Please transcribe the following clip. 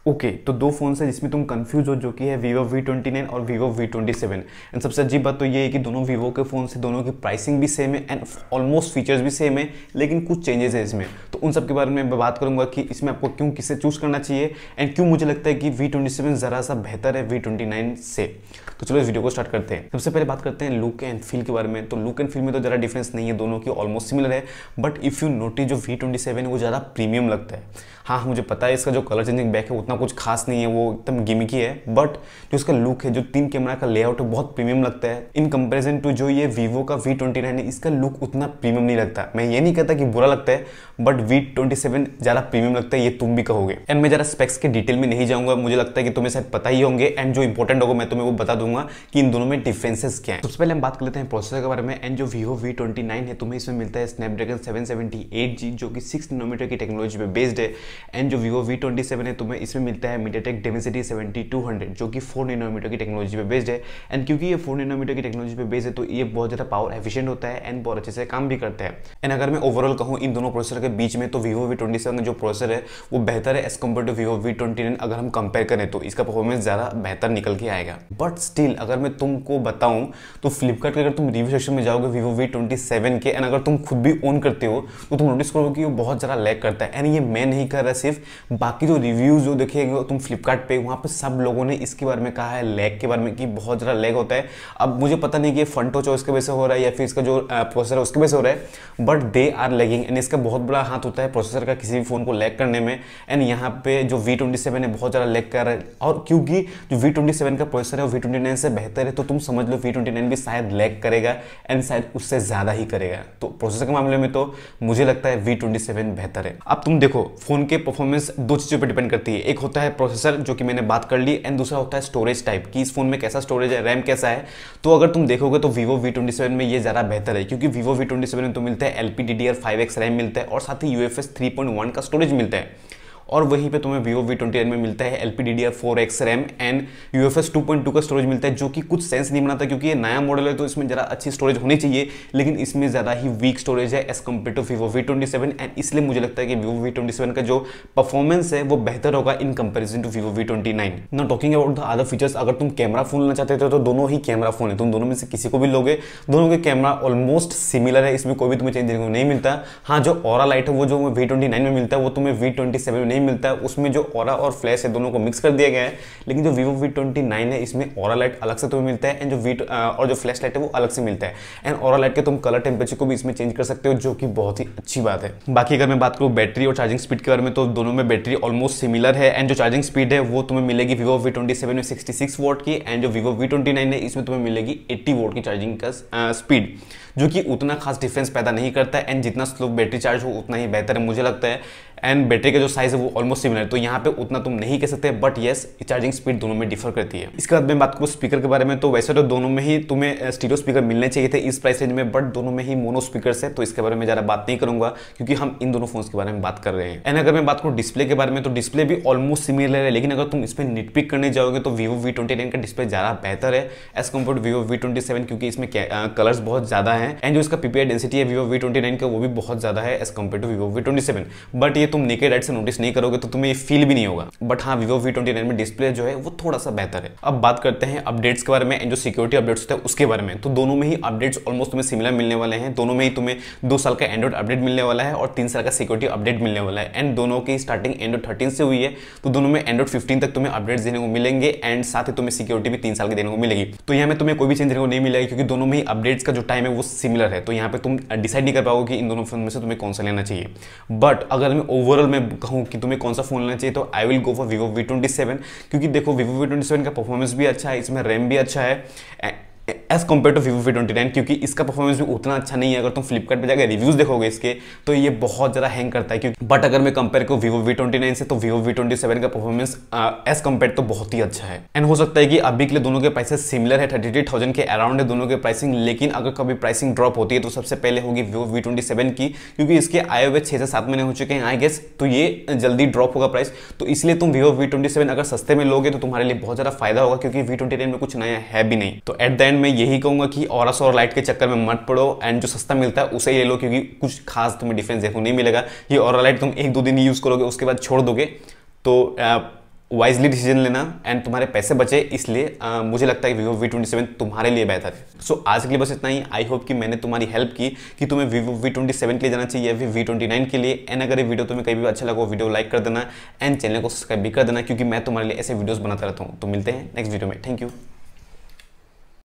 Okay तो दो phone है जिसमें तुम कंफ्यूज हो, जो कि है Vivo V29 और Vivo V27। एंड सबसे अजीब बात तो ये है कि दोनों Vivo के फ़ोन से दोनों की प्राइसिंग भी सेम है एंड ऑलमोस्ट फीचर्स भी सेम है, लेकिन कुछ चेंजेस है इसमें। तो उन सब के बारे में मैं बात करूंगा कि इसमें आपको क्यों किसे चूज़ करना चाहिए एंड क्यों मुझे लगता है कि V27 ज़रा सा बेहतर है V29 से। तो चलो इस वीडियो को स्टार्ट करते हैं। सबसे पहले बात करते हैं लुक एंड फील के बारे में। तो लुक एंड फील में तो ज़रा डिफरेंस नहीं है, दोनों की ऑलमोस्ट सिमिलर है, बट इफ़ यू नोटिस जो V27 है वो ज़्यादा प्रीमियम लगता है। हाँ मुझे पता है इसका जो कलर चेंजिंग बैक है उतना कुछ खास नहीं है, वो एकदम गिमिकी है, बट जो इसका लुक है, जो 3 कैमरा का लेआउट है, बहुत प्रीमियम लगता है इन कंपैरिजन टू जो ये Vivo का V29 है। इसका लुक उतना प्रीमियम नहीं लगता। मैं ये नहीं कहता कि बुरा लगता है, बट V27 ज़्यादा प्रीमियम लगता है, ये तुम भी कहोगे। एंड मैं ज़रा स्पेक्स के डिटेल में नहीं जाऊंगा, मुझे लगता है कि तुम्हें शायद पता ही होंगे, एंड जो इंपॉर्टेंट होगा मैं तुम्हें वो बता दूंगा कि इन दोनों में डिफरेंसेस क्या है। सबसे पहले हम बात कर लेते हैं प्रोसेसर के बारे में। एंड जो Vivo V29 है तुम्हें इसमें मिलता है स्नैपड्रैगन 778G जो कि 6 नैनोमीटर की टेक्नोलॉजी पे बेस्ड है। एंड जो Vivo V27 है तुम्हें इसमें मिलता है MediaTek Dimensity 7200 जो कि 4 नैनोमीटर की टेक्नोलॉजी पे बेस्ड है। एंड क्योंकि ये 4 नैनोमीटर की टेक्नोलॉजी पे बेस्ड है तो ये बहुत ज़्यादा पावर एफिशिएंट होता है एंड बहुत अच्छे से काम भी करता है। एंड अगर मैं ओवरऑल कहूँ इन दोनों प्रोसेसर के बीच में, तो Vivo V27 का जो प्रोसेसर है वो बेहतर है as compare to Vivo V29। अगर हम कंपेयर करें तो इसका परफॉर्मेंस ज़्यादा बेहतर निकल के आएगा। बट स्टिल अगर मैं तुमको बताऊँ तो फ्लिपकार्ट के अगर तुम रिव्यू सेक्शन में जाओगे Vivo V27 के, एंड अगर तुम खुद भी ओन करते हो तो तुम नोटिस करोगे कि वो बहुत ज़्यादा लैग करता है। एंड ये मैं नहीं कर रहा, सिर्फ बाकी जो रिव्यूज़ जो देखेंगे तुम फ्लिपकार्ट पे, वहाँ पे सब लोगों ने इसके बारे में कहा है, लैग के बारे में, कि बहुत ज़्यादा लैग होता है। अब मुझे पता नहीं कि फ्रंट टच इसके वजह से हो रहा है या फिर इसका जो प्रोसेसर है उसके वजह से हो रहा है, but they are lagging. And इसका बहुत बड़ा हाथ होता है प्रोसेसर का किसी भी फोन को लैग करने में। एंड यहाँ पे जो V27 है बहुत ज़्यादा लैग कर रहा है, और क्योंकि जो V27 का प्रोसेसर है वो V29 से बेहतर है, तो तुम समझ लो V29 भी शायद लैग करेगा एंड शायद उससे ज़्यादा ही करेगा। तो प्रोसेसर के मामले में तो मुझे लगता है V27 बेहतर है। अब तुम देखो फोन के परफॉर्मेंस दो चीज़ों पर डिपेंड करती है, एक होता है प्रोसेसर जो कि मैंने बात कर ली, एंड दूसरा होता है स्टोरेज टाइप कि इस फोन में कैसा स्टोरेज है, रैम कैसा है। तो अगर तुम देखोगे तो Vivo V27 में ये ज़्यादा बेहतर है, क्योंकि Vivo V27 में तो मिलता है LPDDR5X रैम मिलता है और साथ ही UFS 3.1 का स्टोरेज मिलता है, और वहीं पे तुम्हें Vivo V29 में मिलता है LPDDR4X रैम एंड UFS 2.2 का स्टोरेज मिलता है, जो कि कुछ सेंस नहीं बनाता क्योंकि ये नया मॉडल है तो इसमें ज़रा अच्छी स्टोरेज होनी चाहिए, लेकिन इसमें ज़्यादा ही वीक स्टोरेज है as compare to Vivo V27। And इसलिए मुझे लगता है कि Vivo V27 का जो परफॉर्मेंस है वो बेहतर होगा in comparison to Vivo V29। Now talking about the other features, अगर तुम कैमरा फोन लेना चाहते हो तो दोनों ही कैमरा फोन है, तुम दोनों में से किसी को भी लोगे, दोनों के कैमरा ऑलमोस्ट सिमिलर है, इसमें कोई भी तुम्हें चेंज देखने को नहीं मिलता। हाँ जो ऑरा लाइट है वो जो V29 में मिलता है वो तुम्हें V27 में नहीं मिलता है, उसमें जो ऑरा और फ्लैश है दोनों को मिक्स कर दिया गया है। लेकिन जो Vivo V29 है इसमें ऑरा लाइट अलग से तुम्हें मिलता है एंड जो फ्लैश लाइट है वो अलग से मिलता है। एंड ऑरा लाइट के तुम कलर टेम्परेचर को भी इसमें चेंज कर सकते हो, जो कि बहुत ही अच्छी बात है। बाकी अगर मैं बात करूँ बैटरी और चार्जिंग स्पीड के बारे में, तो दोनों में बैटरी ऑलमोस्ट सिमिलर है एंड जो चार्जिंग स्पीड है वो तुम्हें मिलेगी Vivo V27 में 66 वॉट की, एंड जो Vivo V29 है इसमें तुम्हें मिलेगी 80 वॉट की चार्जिंग का स्पीड, जो कि उतना खास डिफरेंस पैदा नहीं करता है। एंड जितना स्लो बैटरी चार्ज हो उतना ही बेहतर है मुझे लगता है। एंड बैटरी का जो साइज है वो ऑलमोस्ट सिमिलर है, तो यहाँ पे उतना तुम नहीं कह सकते, बट येस चार्जिंग स्पीड दोनों में डिफर करती है। इसके बाद मैं बात करूँ स्पीकर के बारे में, तो वैसे तो दोनों में ही तुम्हें स्टीरियो स्पीकर मिलने चाहिए थे इस प्राइस रेंज में, बट दोनों में ही मोनो स्पीकर है, तो इसके बारे में ज़्यादा बात नहीं करूंगा क्योंकि हम इन दोनों फोन्स के बारे में बात कर रहे हैं। एंड अगर मैं बात करूँ डिस्प्ले के बारे में, तो डिस्प्ले भी ऑलमोस्ट सिमिलर है, लेकिन अगर तुम इस पर निटपिक करने जाओगे तो Vivo V29 का डिस्प्ले ज़्यादा बेहतर है as compare to Vivo V27, क्योंकि इसमें कलर्स बहुत ज़्यादा है एंड जो इसका PPI डेंसिटी है Vivo V29 का वो भी बहुत ज़्यादा है as compare to Vivo V27। But ये तुम नेकेड आइट से नोटिस नहीं करोगे तो तुम्हें ये फील भी नहीं होगा। बट हाँ Vivo V29 में डिस्प्ले जो है वो थोड़ा सा बेहतर है। अब बात करते हैं अपडेट्स के बारे में एंड जो सिक्योरिटी अपडेट्स होते हैं उसके बारे में, तो दोनों में ही अपडेट्स ऑलमोस्ट तुम्हें सिमिलर मिलने वाले हैं। दोनों में ही तुम्हें 2 साल का एंड्रॉइड अपडेट मिलने वाला है और 3 साल का सिक्योरिटी अपडेट मिलने वाला है। एंड दोनों की स्टार्टिंग एंड्रॉइड 13 से हुई है, तो दोनों में एंड्रॉइड 15 तक तुम्हें अपडेट्स देने को मिलेंगे एंड साथ ही तुम्हें सिक्योरिटी भी 3 साल की देने को मिलेगी। तो यहाँ में तुम्हें कोई भी चेंज देने को नहीं मिलेगा क्योंकि दोनों में ही अपडेट्स का जो टाइम है वो सिमिलर है, तो यहाँ पे तुम डिसाइड नहीं कर पाओगे कि इन दोनों फोन में से तुम्हें कौन सा लेना चाहिए। बट अगर मैं ओवरऑल में कहूँ कि तुम्हें कौन सा फोन लेना चाहिए तो I will go for Vivo V27, क्योंकि देखो Vivo V27 का परफॉर्मेंस भी अच्छा है, इसमें रैम भी अच्छा है as compare to Vivo V29, क्योंकि इसका परफॉर्मेंस भी उतना अच्छा नहीं है। अगर तुम फ्लिपकार्ट पे जाकर रिव्यूज देखोगे इसके तो ये बहुत ज़्यादा हैंग करता है, क्योंकि बट अगर मैं कंपेयर करूँ Vivo V29 से तो Vivo V27 का परफॉर्मेंस एज कम्पेयर तो बहुत ही अच्छा है। एंड हो सकता है कि अभी के लिए दोनों के प्राइसेस सिमिलर है, 33,000 के अराउंड है दोनों के प्राइसिंग, लेकिन अगर कभी प्राइसिंग ड्रॉप होती है तो सबसे पहले होगी Vivo V27 की, क्योंकि इसके आए हुए 6 से 7 महीने हो चुके हैं आई गेस, तो ये जल्दी ड्रॉप होगा प्राइस। तो इसलिए तुम Vivo V27 अगर सस्ते में लोगे तो तुम्हारे लिए बहुत ज़्यादा फायदा होगा, क्योंकि V29 में कुछ नया है भी नहीं। तो एट द एंड मैं यही कहूँगा कि ऑरस और लाइट के चक्कर में मत पड़ो एंड जो सस्ता मिलता है उसे ही ले लो, क्योंकि कुछ खास तुम्हें डिफरेंस देखने को नहीं मिलेगा। ये ऑरा लाइट तुम 1-2 दिन यूज करोगे उसके बाद छोड़ दोगे, तो वाइजली डिसीजन लेना एंड तुम्हारे पैसे बचे, इसलिए मुझे लगता है कि Vivo V27 तुम्हारे लिए बेहतर है। सो आज के लिए बस इतना ही। आई होप कि मैंने तुम्हारी हेल्प की कि तुम्हें Vivo V27 के लिए जाना चाहिए या फिर V29 के लिए। एंड अगर ये वीडियो तुम्हें कहीं भी अच्छा लगा, वीडियो लाइक कर देना एंड चैनल को सब्सक्राइब भी कर देना, क्योंकि मैं तुम्हारे लिए ऐसे वीडियोस बनाता रहता हूँ। तो मिलते हैं नेक्स्ट वीडियो में। Thank you.